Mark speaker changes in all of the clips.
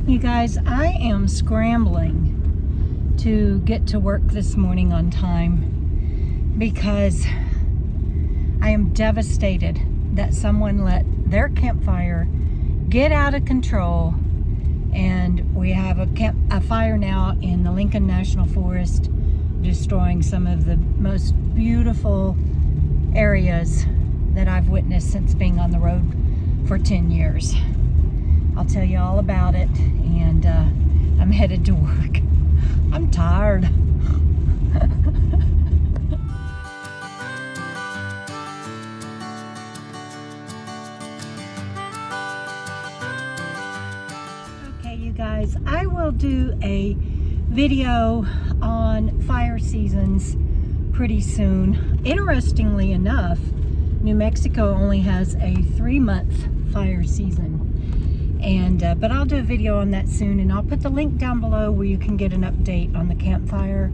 Speaker 1: You guys, I am scrambling to get to work this morning on time because I am devastated that someone let their campfire get out of control, and we have a fire now in the Lincoln National Forest, destroying some of the most beautiful areas that I've witnessed since being on the road for 10 years. I'll tell you all about it, and I'm headed to work. I'm tired. Okay, you guys, I will do a video on fire seasons pretty soon. Interestingly enough, New Mexico only has a 3-month fire season. But I'll do a video on that soon, and I'll put the link down below where you can get an update on the campfire.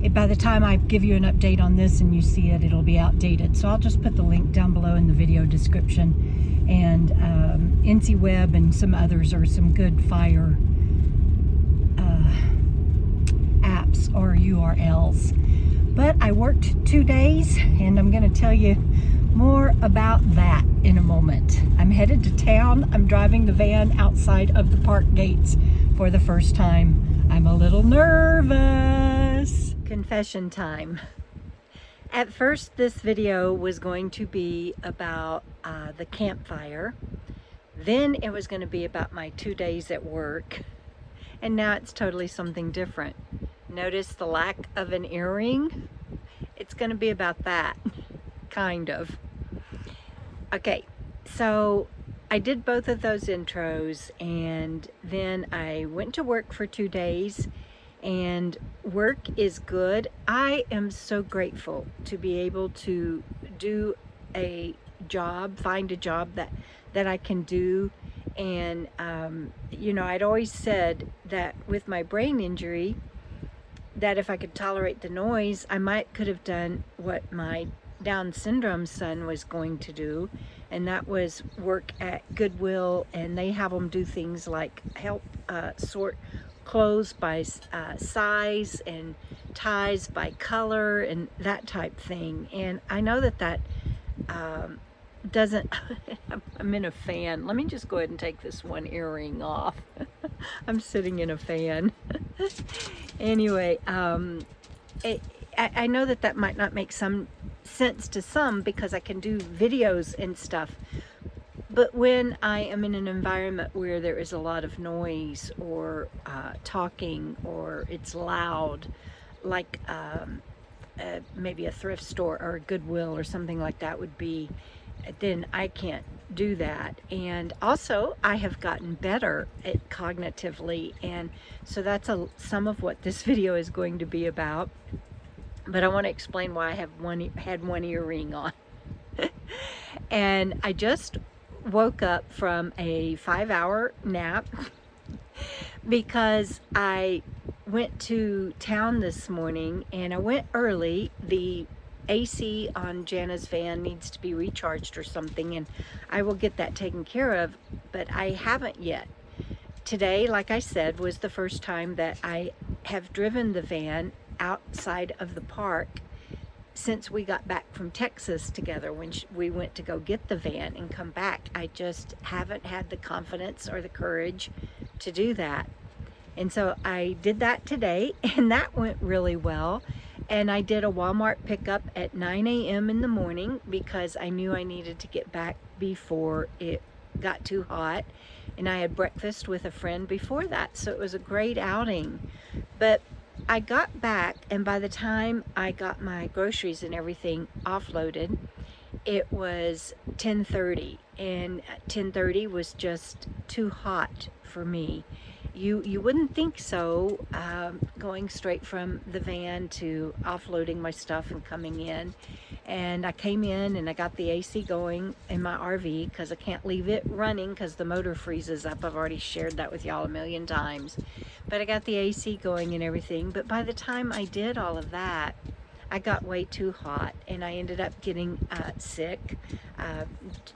Speaker 1: By the time I give you an update on this and you see it, it'll be outdated. So I'll just put the link down below in the video description. And NC Web and some others are some good fire apps or URLs. But I worked 2 days, and I'm going to tell you more about that in a moment. I'm headed to town. I'm driving the van outside of the park gates for the first time. I'm a little nervous. Confession time. At first, this video was going to be about the campfire. Then it was going to be about my 2 days at work. And now it's totally something different. Notice the lack of an earring? It's going to be about that. Kind of. Okay, so I did both of those intros, and then I went to work for 2 days, and work is good. I am so grateful to be able to do a job, find a job that I can do. And you know, I'd always said that with my brain injury, that if I could tolerate the noise, I could have done what my Down syndrome son was going to do, and that was work at Goodwill, and they have them do things like help sort clothes by size and ties by color and that type thing. And I know that doesn't I'm in a fan. Let me just go ahead and take this one earring off. I'm sitting in a fan. Anyway, I know that might not make some sense to some because I can do videos and stuff, but when I am in an environment where there is a lot of noise or talking, or it's loud, like maybe a thrift store or a Goodwill or something like that would be, then I can't do that. And also I have gotten better at cognitively, and so that's some of what this video is going to be about. But I want to explain why I have had one earring on. And I just woke up from a 5-hour nap because I went to town this morning, and I went early. The AC on Jana's van needs to be recharged or something, and I will get that taken care of, but I haven't yet. Today, like I said, was the first time that I have driven the van outside of the park since we got back from Texas together, when we went to go get the van and come back. I just haven't had the confidence or the courage to do that. And so I did that today, and that went really well. And I did a Walmart pickup at 9 a.m. in the morning because I knew I needed to get back before it got too hot. And I had breakfast with a friend before that, so it was a great outing. But I got back, and by the time I got my groceries and everything offloaded, it was 10:30, and 10:30 was just too hot for me. You wouldn't think so, going straight from the van to offloading my stuff and coming in. And I came in and I got the AC going in my RV because I can't leave it running because the motor freezes up. I've already shared that with y'all a million times. But I got the AC going and everything. But by the time I did all of that, I got way too hot, and I ended up getting sick.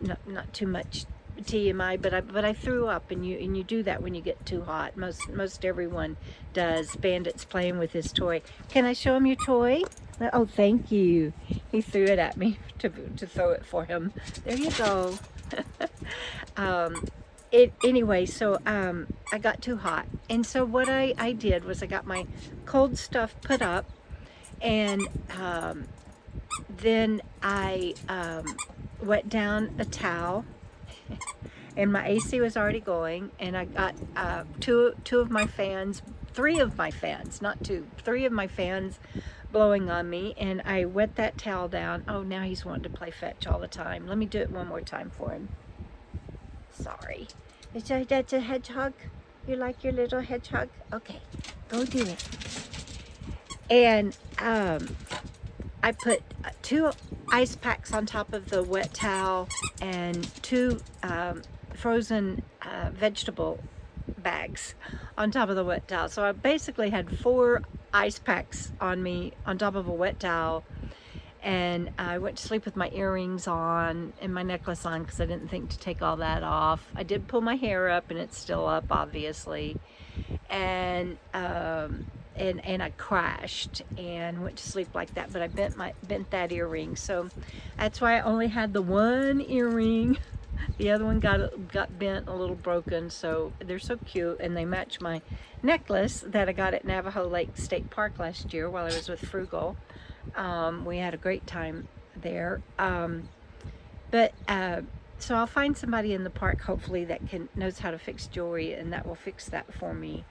Speaker 1: Not too much TMI, but I threw up, and you do that when you get too hot. Most everyone does. Bandit's playing with his toy. Can I show him your toy? Oh, thank you. He threw it at me to throw it for him. There you go. Anyway, so I got too hot, and so what I did was I got my cold stuff put up, and then I wet down a towel, and my AC was already going, and I got three of my fans, not two, three of my fans blowing on me, and I wet that towel down. Oh, now he's wanting to play fetch all the time. Let me do it one more time for him. Sorry. That's a hedgehog? You like your little hedgehog? Okay, go do it. And I put 2 ice packs on top of the wet towel and 2 frozen vegetable bags on top of the wet towel. So I basically had 4 ice packs on me on top of a wet towel, and I went to sleep with my earrings on and my necklace on because I didn't think to take all that off. I did pull my hair up, and it's still up, obviously, and I crashed and went to sleep like that. But I bent that earring, so that's why I only had the one earring. The other one got bent, a little broken. So they're so cute, and they match my necklace that I got at Navajo Lake State Park last year while I was with Frugal. We had a great time there. So I'll find somebody in the park, hopefully, that knows how to fix jewelry, and that will fix that for me.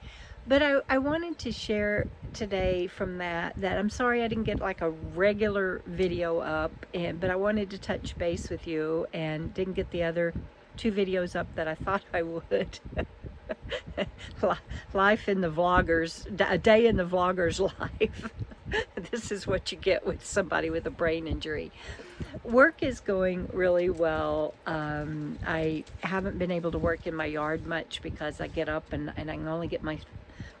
Speaker 1: But I wanted to share today from that I'm sorry I didn't get like a regular video up, but I wanted to touch base with you, and didn't get the other 2 videos up that I thought I would. Life in the vloggers, a day in the vlogger's life. This is what you get with somebody with a brain injury. Work is going really well. I haven't been able to work in my yard much because I get up and I can only get my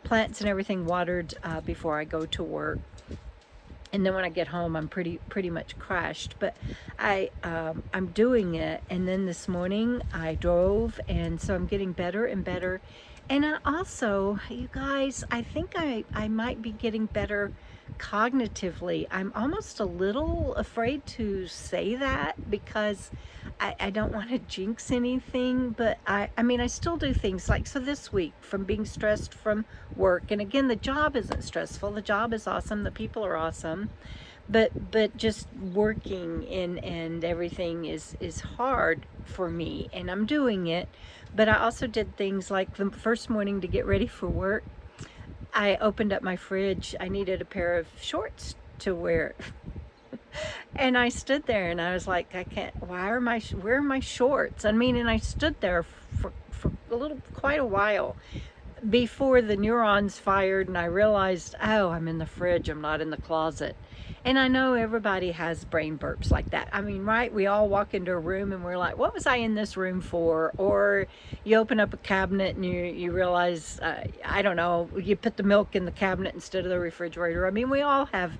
Speaker 1: plants and everything watered before I go to work. And then when I get home, I'm pretty much crashed. But I'm doing it. And then this morning I drove, and so I'm getting better and better. And I also, you guys, I think I might be getting better cognitively. I'm almost a little afraid to say that because I don't want to jinx anything, but I mean, I still do things like, so this week, from being stressed from work, and again, the job isn't stressful, the job is awesome, the people are awesome, but just working and everything is hard for me, and I'm doing it. But I also did things like the first morning to get ready for work, I opened up my fridge. I needed a pair of shorts to wear. And I stood there and I was like, I can't, where are my shorts? I mean, and I stood there for quite a while before the neurons fired, and I realized, oh, I'm in the fridge, I'm not in the closet. And I know everybody has brain burps like that. I mean, right? We all walk into a room and we're like, what was I in this room for? Or you open up a cabinet and you realize, I don't know, you put the milk in the cabinet instead of the refrigerator. I mean, we all have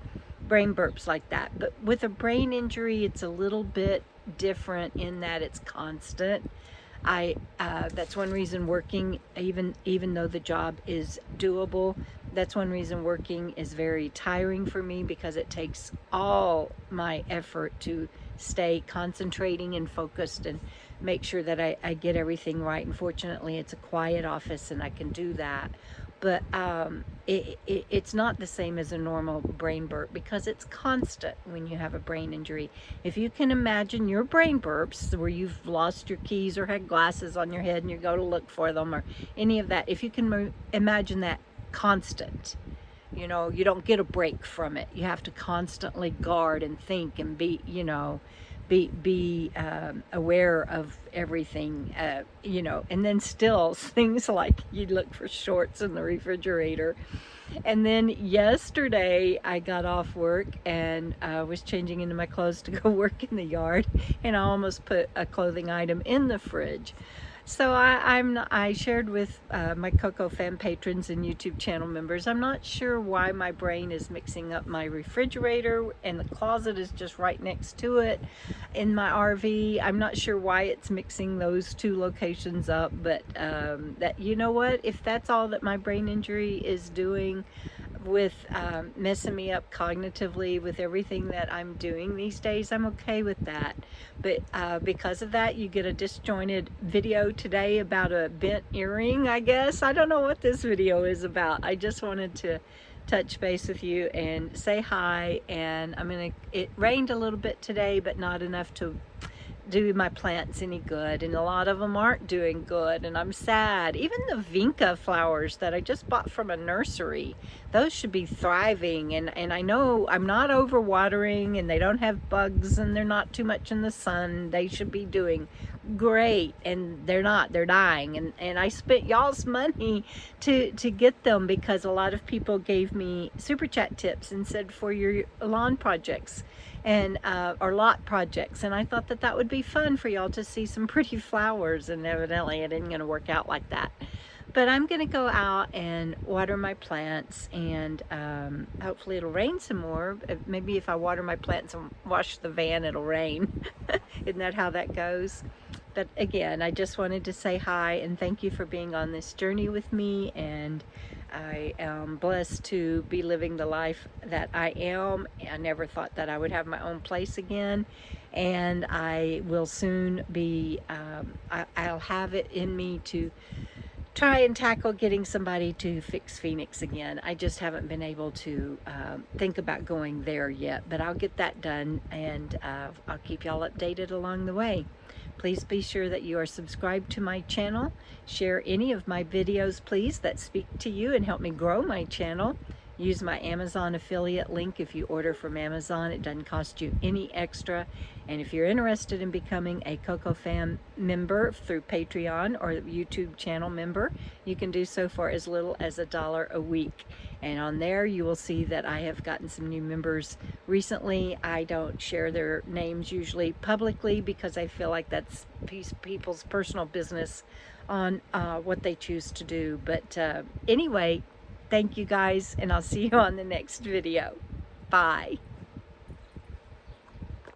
Speaker 1: brain burps like that. But with a brain injury, it's a little bit different in that it's constant. That's one reason working, even though the job is doable, that's one reason working is very tiring for me, because it takes all my effort to stay concentrating and focused and make sure that I get everything right. And fortunately, it's a quiet office and I can do that. But it's not the same as a normal brain burp, because it's constant when you have a brain injury. If you can imagine your brain burps where you've lost your keys or had glasses on your head and you go to look for them or any of that, if you can imagine that constant, you know, you don't get a break from it. You have to constantly guard and think and be, you know, be aware of everything, you know. And then still things like you look for shorts in the refrigerator. And then yesterday I got off work and was changing into my clothes to go work in the yard, and I almost put a clothing item in the fridge. So I shared with my Coco Fan patrons and YouTube channel members, I'm not sure why my brain is mixing up my refrigerator, and the closet is just right next to it in my RV. I'm not sure why it's mixing those two locations up, but that, you know what, if that's all that my brain injury is doing with messing me up cognitively with everything that I'm doing these days, I'm okay with that. But because of that, you get a disjointed video today about a bent earring, I guess. I don't know what this video is about. I just wanted to touch base with you and say hi. And it rained a little bit today, but not enough to do my plants any good, and a lot of them aren't doing good, and I'm sad. Even the vinca flowers that I just bought from a nursery, those should be thriving, and I know I'm not overwatering, and they don't have bugs, and they're not too much in the sun. They should be doing great, and they're not. They're dying, and I spent y'all's money to get them, because a lot of people gave me super chat tips and said for your lawn projects and or lot projects, and I thought that that would be fun for y'all to see some pretty flowers, and evidently it isn't going to work out like that. But I'm going to go out and water my plants, and hopefully it'll rain some more. Maybe if I water my plants and wash the van, it'll rain. Isn't that how that goes? But again, I just wanted to say hi and thank you for being on this journey with me, and I am blessed to be living the life that I am. I never thought that I would have my own place again, and I will soon be, I'll have it in me to try and tackle getting somebody to fix Phoenix again. I just haven't been able to think about going there yet, but I'll get that done, and I'll keep y'all updated along the way. Please be sure that you are subscribed to my channel. Share any of my videos, please, that speak to you and help me grow my channel. Use my Amazon affiliate link if you order from Amazon. It doesn't cost you any extra. And if you're interested in becoming a Coco Fan member through Patreon or YouTube channel member, you can do so for as little as $1 a week. And on there you will see that I have gotten some new members recently. I don't share their names usually publicly because I feel like that's people's personal business on what they choose to do. But anyway, thank you guys, and I'll see you on the next video. Bye.